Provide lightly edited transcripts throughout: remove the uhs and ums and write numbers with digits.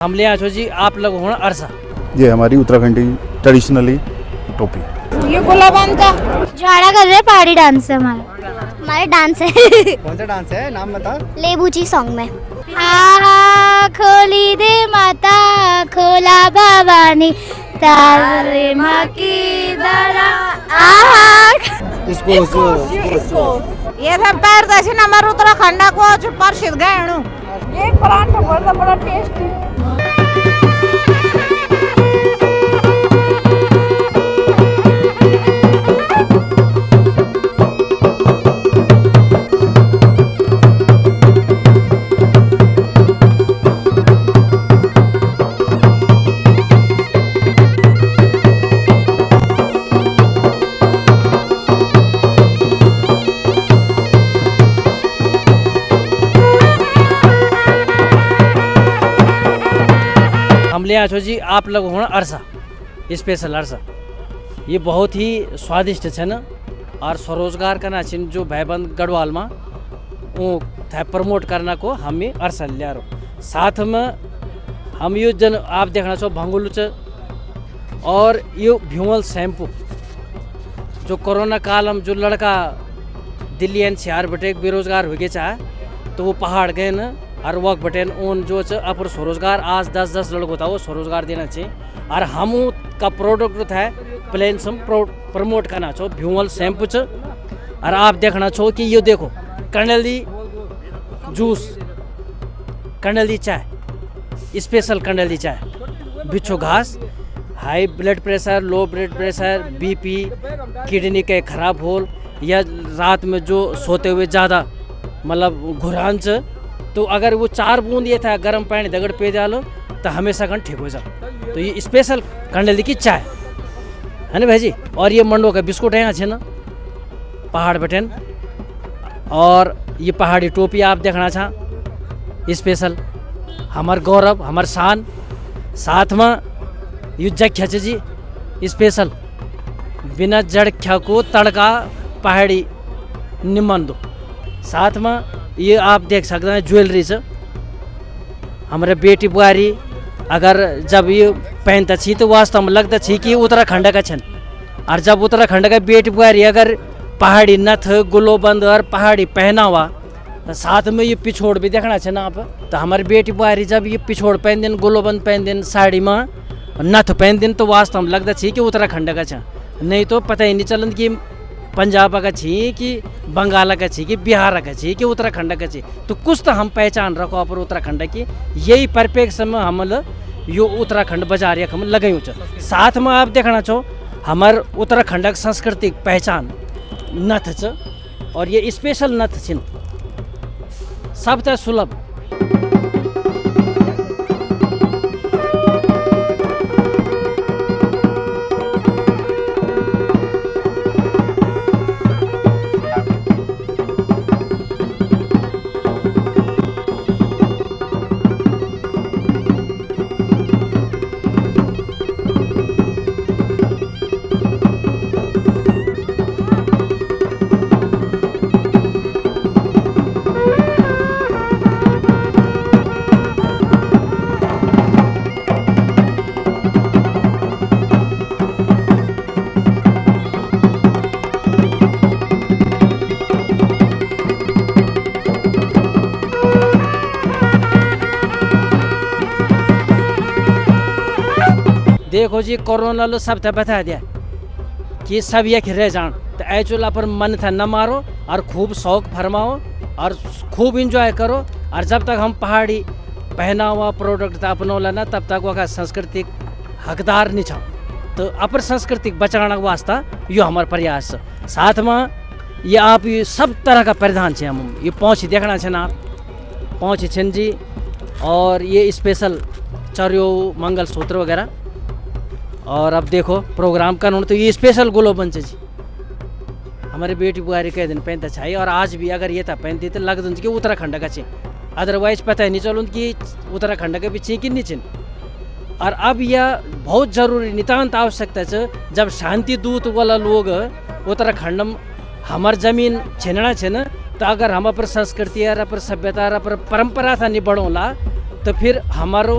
हम ले आए जी आप लोग होना अरसा। ये हमारी उत्तराखंडी ट्रेडिशनली टोपी। ये गुलाबान का झाड़ा कर रहे पहाड़ी डांस है हमारा डांस है। कौन सा डांस है, नाम बता। लेबूची सॉन्ग में आहा खोली दे माता खोला भवानी तारे माँ की दरा आहा इसको ये सब पैर दर्शन हमारे उत्तराखंड को जो प्रसिद्ध गए ये परांठा बड़ा टेस्टी। हम ले आए जी आप लोग होना अरसा, स्पेशल अरसा। ये बहुत ही स्वादिष्ट है ना और स्वरोजगार करना छिन जो भाईबंद गढ़वाल में वो थे प्रमोट करना को हम ये अरसा ले रहे। साथ में हम ये जन आप देखना चाहो भंगुल और ये भ्यूमल शैम्पू जो कोरोना काल में जो लड़का दिल्ली एनसीआर बटे बेरोजगार हो गए चाहे तो वो पहाड़ गए न और वक बटेन उन जो अपर स्वरोजगार आज 10-10 लड़कों था वो स्वरोजगार देना चाहिए। और हम का प्रोडक्ट है प्लेन सम प्रमोट करना छो भ्यूमल शैम्पू और आप देखना छो कि ये देखो कंडली जूस, कंडली चाय, स्पेशल कंडली चाय, बिच्छू घास, high blood pressure, low blood pressure, BP, kidney के खराब हो या रात में जो सोते हुए ज़्यादा मतलब घुरान तो अगर वो 4 बूंद ये था गर्म पानी दगड़ पे डालो तो हमेशा कन ठीक हो जाए। तो ये स्पेशल कंडली की चाय है ना भाई जी। और ये मंडो का बिस्कुट है अच्छे ना पहाड़ बटेन। और ये पहाड़ी टोपी आप देखना छा स्पेशल हमार गौरव हमार शान। साथ में ये जख्या जी स्पेशल बिना जड़ख्या को तड़का पहाड़ी निमन दो। साथ में ये आप देख सकते हैं ज्वेलरी से हमारे बेटी बुआरी अगर जब ये पहनता छी तो वास्तव में लगता छी कि उत्तराखंड का छन। और जब उत्तराखंड का बेटी बुआरी अगर पहाड़ी नथ गुलोबंद और पहाड़ी पहना हुआ तो साथ में ये पिछोड़ भी देखना छे ना आप। तो हमारी बेटी बुआरी जब ये पिछोड़ पहन दिन गुलोबंद पहन दिन साड़ी में नथ पहन दिन तो वास्तव में लगता छी कि उत्तराखंड का छन। नहीं तो पता ही नहीं चलन कि पंजाब का छी कि बंगाल का छी कि बिहार का छी कि उत्तराखंड का छी। तो कुछ तो हम पहचान रखो पर उत्तराखंड की यही परिप्रेक्ष्य में हम यो उत्तराखंड बाजार एक हम लगाई। साथ में आप देखना छो हमार उत्तराखंड की सांस्कृतिक पहचान नथ च और ये स्पेशल नथ छिन सब तक सुलभ। देखो जी कोरोना लो सब थे बता दिया कि सब ये रह जान तो एक्चुअल पर मन था न मारो और खूब शौक फरमाओ और खूब इंजॉय करो। और जब तक हम पहाड़ी पहना हुआ प्रोडक्ट अपनो लेना तब तक वह सांस्कृतिक हकदार नहीं छो। तो अपर सांस्कृतिक बचाने वास्ता यो हमारे प्रयास। साथ में ये आप ये सब तरह का परिधान छे हम ये पहुँच देखना छे ना आप पहुँच छन जी। और ये स्पेशल चरियो मंगल सूत्र वगैरह। और अब देखो प्रोग्राम का तो ये स्पेशल गुलो बन जी हमारे बेटी बुआरी के दिन पहनता चाहिए। और आज भी अगर ये था पहनती तो लगता कि उत्तराखंड का ची अदरवाइज पता ही नहीं चलो कि उत्तराखंड के भी ची कि नहीं चिन। और अब यह बहुत जरूरी नितांत आवश्यकता है जब शांति दूत वाला लोग उत्तराखंड में हमार जमीन छीनना छे न तो अगर हम अपन संस्कृति और अपन सभ्यता और अपन परंपरा था नहीं बढ़ोला तो फिर हमारो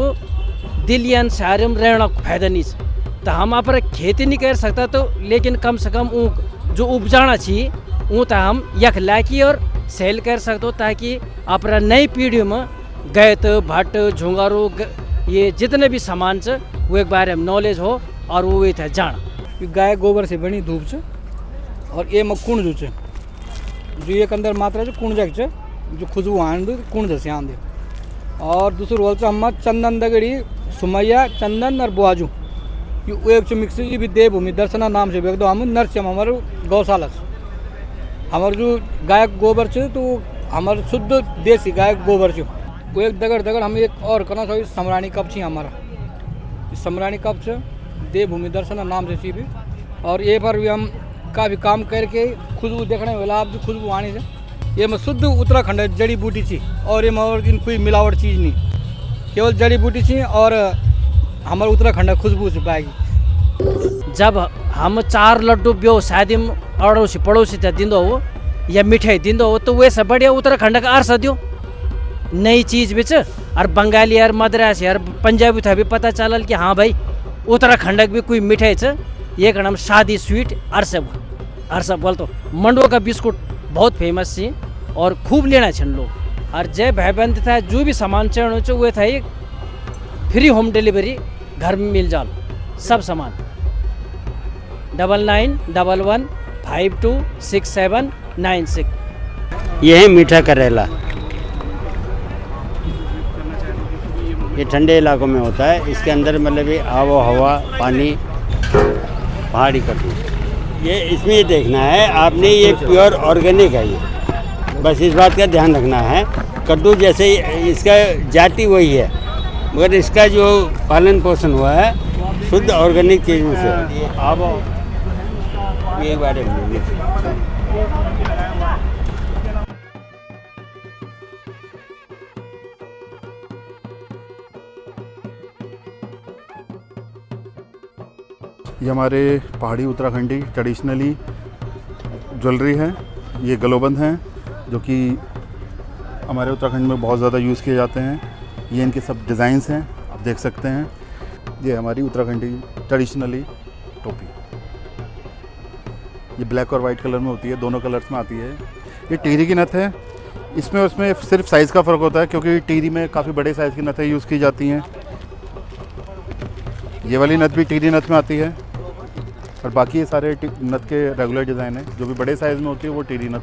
दिलियन शहरम रहना फायदा नहीं छ। तो हम आप खेती नहीं कर सकता तो लेकिन कम से कम जो उपजाना चाहिए वो तो हम यख लाकी और सेल कर सकते हो, ताकि अपना नई पीढ़ी में गैत भट्ट झुंगारू ये जितने भी सामान छ वो एक बारे में नॉलेज हो और वो थे जान। गाय गोबर से बनी धूप छ और ये में कुंड जो छ जो एक अंदर मात्रा जो कुंड जग छ जो खुशबू आन दो कुंड जैसे आन दे। और दूसरी बोल छ हम चंदन दगड़ी सुमैया चंदन और बुआजू ये एक मिक्स ये भी देवभूमि दर्शना नाम से एकदम हम नरसिंह हमारे गौशाला से हमारे जो गाय गोबर छ तो हमारे शुद्ध देसी गाय गोबर छ वो एक दगड़ दगड़ हम एक और करना चाहिए सम्राणी कप छी हमारा सम्राणी कप छ देवभूमि दर्शना नाम से सी भी। और ये पर भी हम काफ़ी काम करके खुशबू देखने वाला आप जो खुशबू आनी से ये में शुद्ध उत्तराखंड जड़ी बूटी छी और ये में और कोई मिलावट चीज़ नहीं केवल जड़ी बूटी छी और हमारे उत्तराखंड खुशबू से पाएगी। जब हम 4 लड्डू ब्यो शादी में अड़ोसी पड़ोसी ते दिंदो हो या मिठाई दिंदो हो तो वैसे बढ़िया उत्तराखंड का अर्सा दियो नई चीज़ भी और बंगाली और मद्रासी और पंजाबी था भी पता चलल कि हाँ भाई उत्तराखंड भी कोई मिठाई छ ये का नाम शादी स्वीट अरसा बोल तो मंडुआ का बिस्कुट बहुत फेमस छी और खूब लेना छन लोग। और जय भाईबंद था जो भी सामान चाहिए वो था फ्री होम डिलीवरी घर में मिल जाल सब सामान 9911526796। यह है मीठा करेला, ये ठंडे इलाकों में होता है। इसके अंदर मतलब ये आबो हवा पानी पहाड़ी कद्दू ये इसमें ये देखना है आपने ये प्योर ऑर्गेनिक है ये बस इस बात का ध्यान रखना है। कद्दू जैसे इसका जाति वही है मगर इसका जो पालन पोषण हुआ है शुद्ध ऑर्गेनिक चीज़ों से। आबो ये बारे में ये हमारे पहाड़ी उत्तराखंडी ट्रेडिशनली ज्वेलरी है। ये गलोबंद हैं जो कि हमारे उत्तराखंड में बहुत ज़्यादा यूज़ किए जाते हैं। ये इनके सब डिज़ाइंस हैं आप देख सकते हैं। ये हमारी उत्तराखंडी ट्रेडिशनली टोपी ये ब्लैक और वाइट कलर में होती है, दोनों कलर्स में आती है। ये टिहरी की नथ है, इसमें उसमें सिर्फ साइज़ का फ़र्क होता है क्योंकि टिहरी में काफ़ी बड़े साइज़ की नथें यूज़ की जाती हैं। ये वाली नथ भी टिहरी नथ में आती है और बाकी ये सारे नथ के रेगुलर डिज़ाइन है। जो भी बड़े साइज़ में होती है वो टिहरी नथ।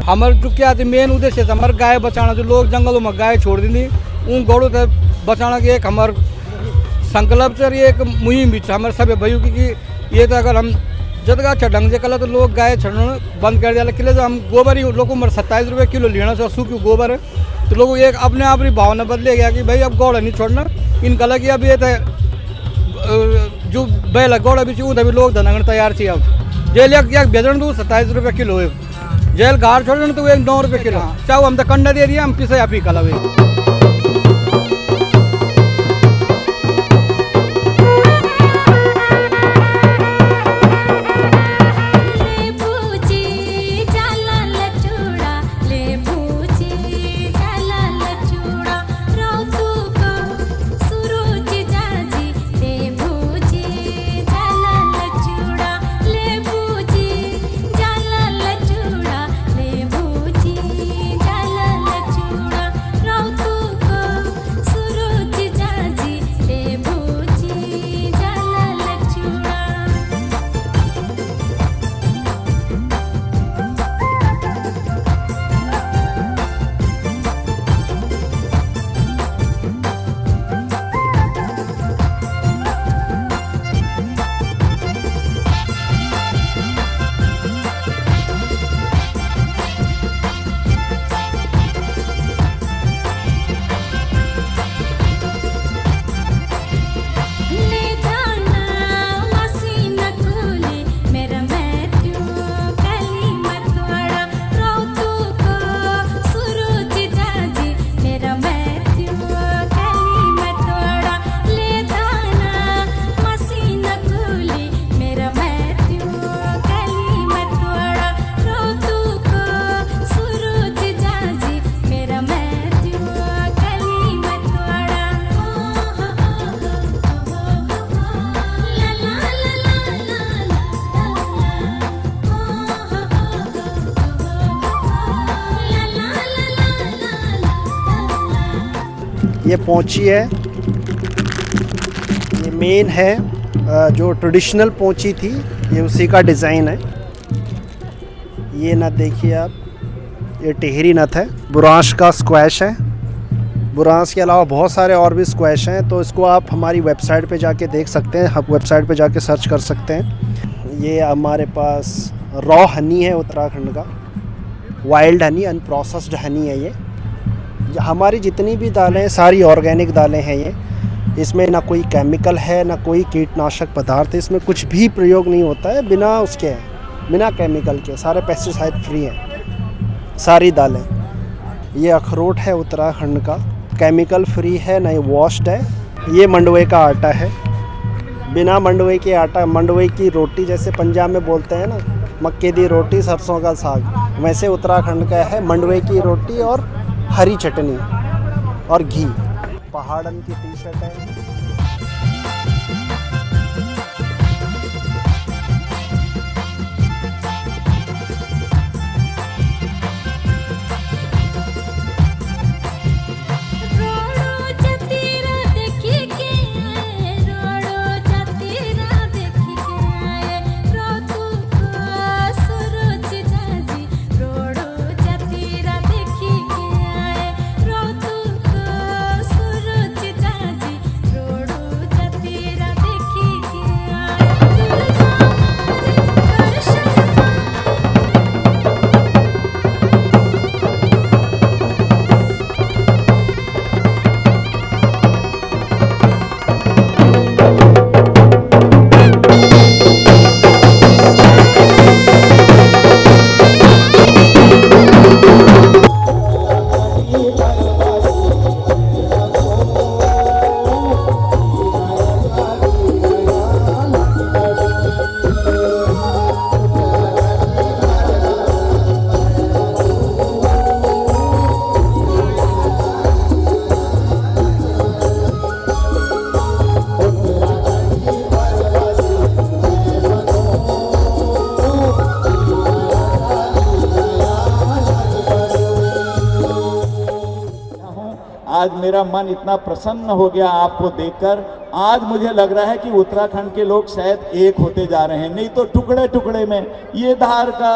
हमारे जो क्या मेन उद्देश्य है हमारे गाय बचाना, जो लोग जंगलों में गाय छोड़ दी उन गौड़ों से बचाना की एक हमार संकल्प से ये एक मुहिम भी हमारे सब भाइयों की ये तो अगर हम जब अच्छा ढंग से कल तो लोग गाय छोड़ना बंद कर दिया। किले जो हम गोबर ही लोगों में 27 रुपये किलो लेना चाहिए सूखी गोबर है तो लोगों एक अपने आप ही भावना बदले गया कि भाई अब गौड़ नहीं छोड़ना इन कल की अब ये तो जो बैल गौड़ भी चाहिए तभी लोग धनगण तैयार थी। अब जेल एक बेचन दूँ 27 रुपये किलो है, जेल घाट छोड़ना तो एक 9 रुपये किलो चाहे हम तो कंडा दे दिया हम पिसे आप ही कल राउतू ये पोंची है, ये मेन है जो ट्रेडिशनल पोंची थी, ये उसी का डिज़ाइन है। ये नथ देखिए आप, ये टिहरी नथ है। बुरांश का स्क्वैश है। बुरांश के अलावा बहुत सारे और भी स्क्वैश हैं, तो इसको आप हमारी वेबसाइट पे जाके देख सकते हैं, आप वेबसाइट पे जाके सर्च कर सकते हैं। ये हमारे पास रॉ हनी है उत्तराखंड का, वाइल्ड हनी, अनप्रोसेस्ड हनी है ये। हमारी जितनी भी दालें हैं सारी ऑर्गेनिक दालें हैं ये। इसमें ना कोई केमिकल है, ना कोई कीटनाशक पदार्थ है, इसमें कुछ भी प्रयोग नहीं होता है, बिना उसके हैं, बिना केमिकल के, सारे पेस्टिसाइड फ्री हैं सारी दालें। ये अखरोट है उत्तराखंड का, केमिकल फ्री है, नहीं वॉश्ड है। ये मंडवे का आटा है, बिना मंडवे के आटा, मंडवे की रोटी जैसे पंजाब में बोलते हैं ना, मक्के दी रोटी सरसों का साग, वैसे उत्तराखंड का है मंडवे की रोटी और हरी चटनी और घी। पहाड़न की टी शर्ट है। आज मेरा मन इतना प्रसन्न हो गया आपको देखकर। आज मुझे लग रहा है कि उत्तराखंड के लोग शायद एक होते जा रहे हैं, नहीं तो टुकड़े टुकड़े में, ये धार का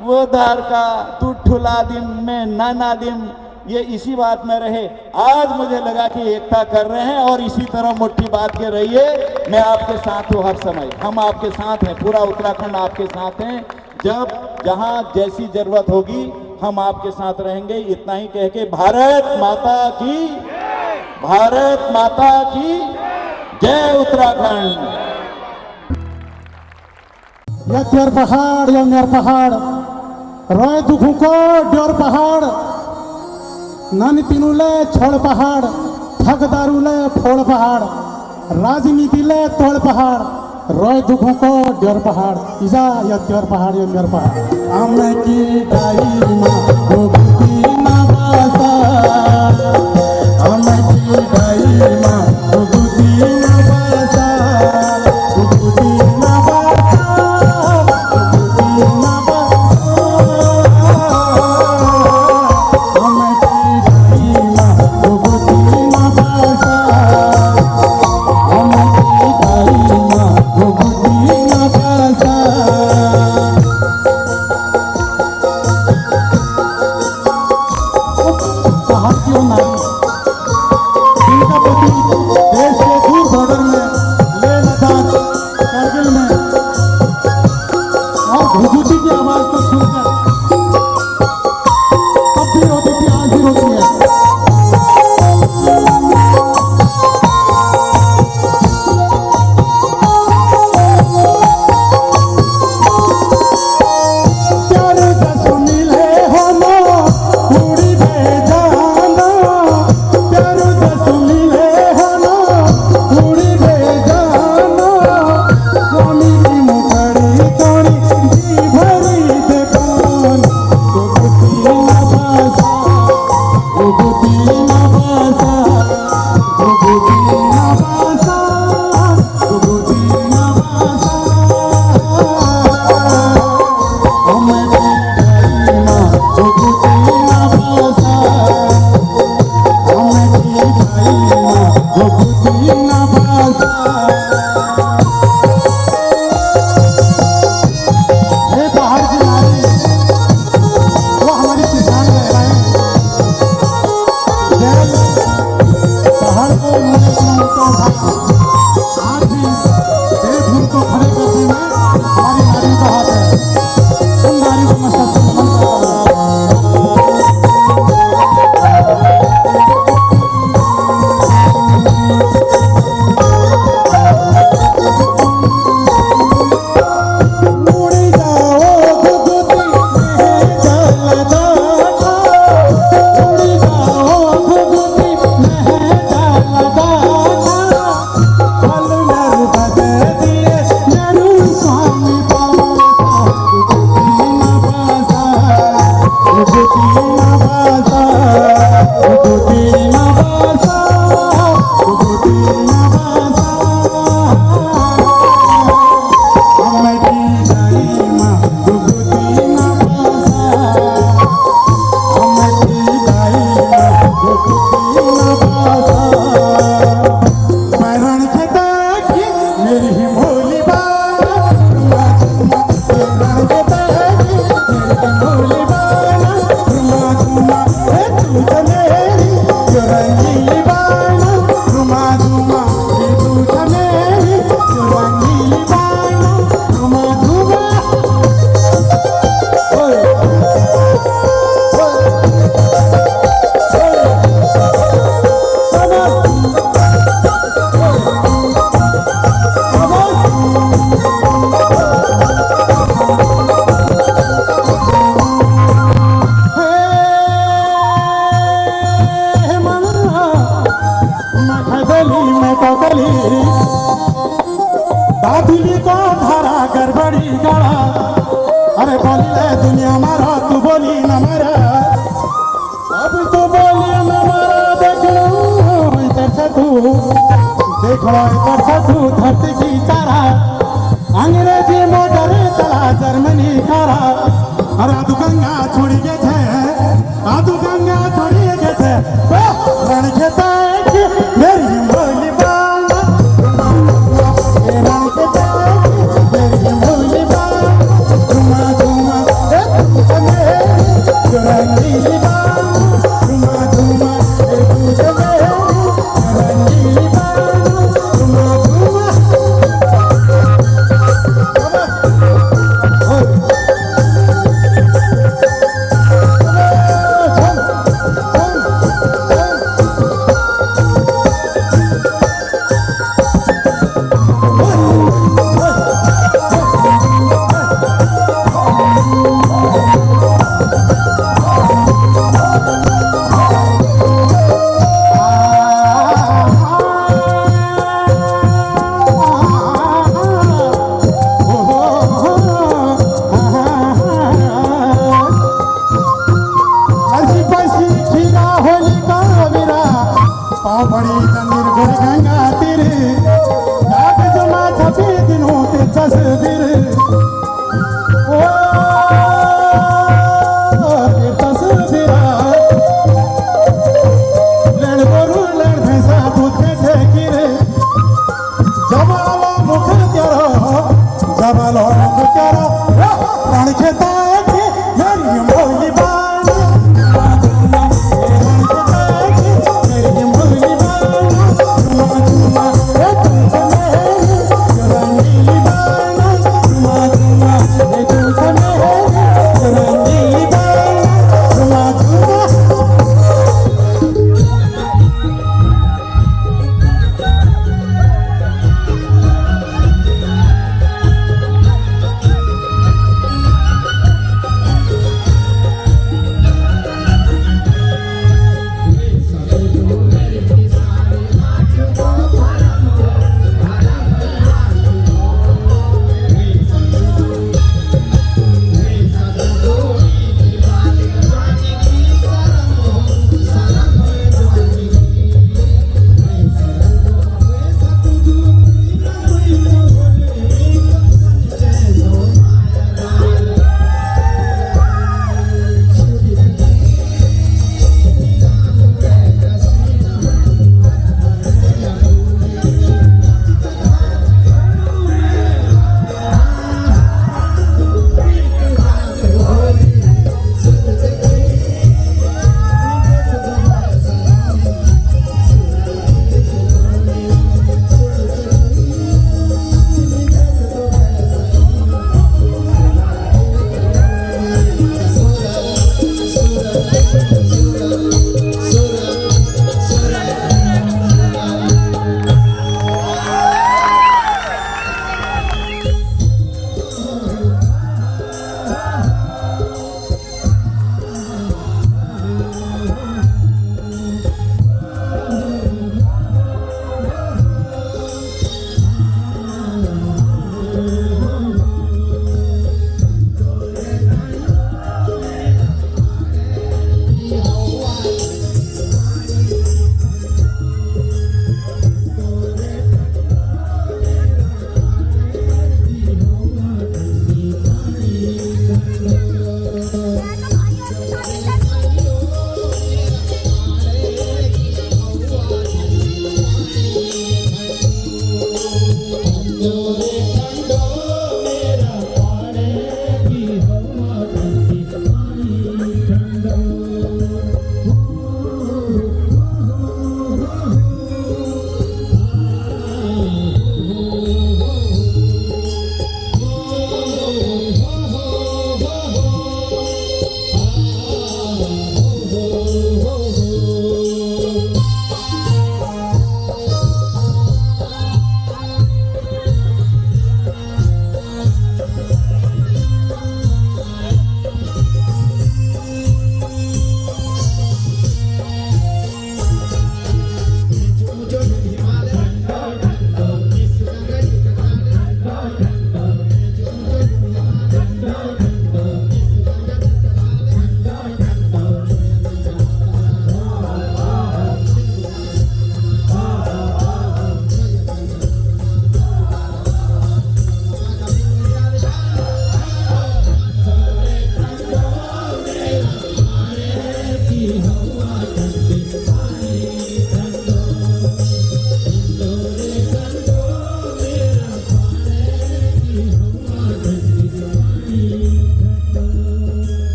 वो धार का, तू ठुला दिन में नाना दिन, ये इसी बात में रहे। आज मुझे लगा कि एकता कर रहे हैं और इसी तरह मुट्ठी बात के रहिए। मैं आपके साथ हूँ हर समय, हम आपके साथ हैं, पूरा उत्तराखंड आपके साथ हैं। जब जहाँ जैसी जरूरत होगी हम आपके साथ रहेंगे। इतना ही कह के भारत माता की, भारत माता की जय उत्तराखंड। यत्यर पहाड़ यम्यर पहाड़ रॉय दुखू को ड्योर पहाड़ नानी तीनूले छोड़ पहाड़ ठग दारूले फोड़ पहाड़ राजनीति ले तोड़ पहाड़ रॉय दुखू को ड्योर पहाड़ इजा यत्यर पहाड़ यम्यर पहाड़ आमे की डाई मां गोगती नवासा आमे की डाई मां गोगती नवासा गोगती नवासा बैल पहाड़ को उन्होंने अपना ऊंचा उठाया। आज भी देवभूमि को खड़े करने में हमारी नारियों का हाथ है। उन नारियों को मैं सबसे नमन करता हूँ। उड़ी जाओ घुघुती में जलदाता, उड़ी जाओ घुघुती में जलदाता, फल नर बदे दिए नरु स्वामी पासा, घुघुती नवासा, घुघुती नवासा, घुघुती नवासा, घुघुती नवासा। अमटी दाई माँ घुघुती नवासा, अमटी दाई माँ घुघुती नवासा। मैरण खेता की मेरी ही भोली बाला, रुमा झुमा मैरण खेता की मेरी भोली बाला, रुमा झुमा हे तू तो मेरी जो रंगीली बाला, रुमा झुमा हे तू तो मेरी जो रंगीली बाला, रुमा झुमा। ओए ओए हे मना मैं खदली मैं तो गली दादुली को धारा गड़बड़ी गड़ा। अरे बोली ले दुनिया मारा तू बोली न मारा, अब तू बोली न मारा। देख लो इधर से तू, देख लो इधर से तू धरती की तारा, अंग्रेजी मोटर चला जर्मनी कारा। अरे आदू गंगा छोड़ी गए थे, आदू गंगा छोड़ी गए थे, रण खेता की मेरी बोली बाला, रण खेता की मेरी बोली बाला, रुमा झुमा हे तू तो मेरी जो रंगीली बाला, रुमा झुमा हे तू तो मेरी जो रंगीली बाला, रुमा झुमा। पापड़ी जंजीर गुर गंगा तीर, जाग जमा छपी दिनों ते तस्वीर।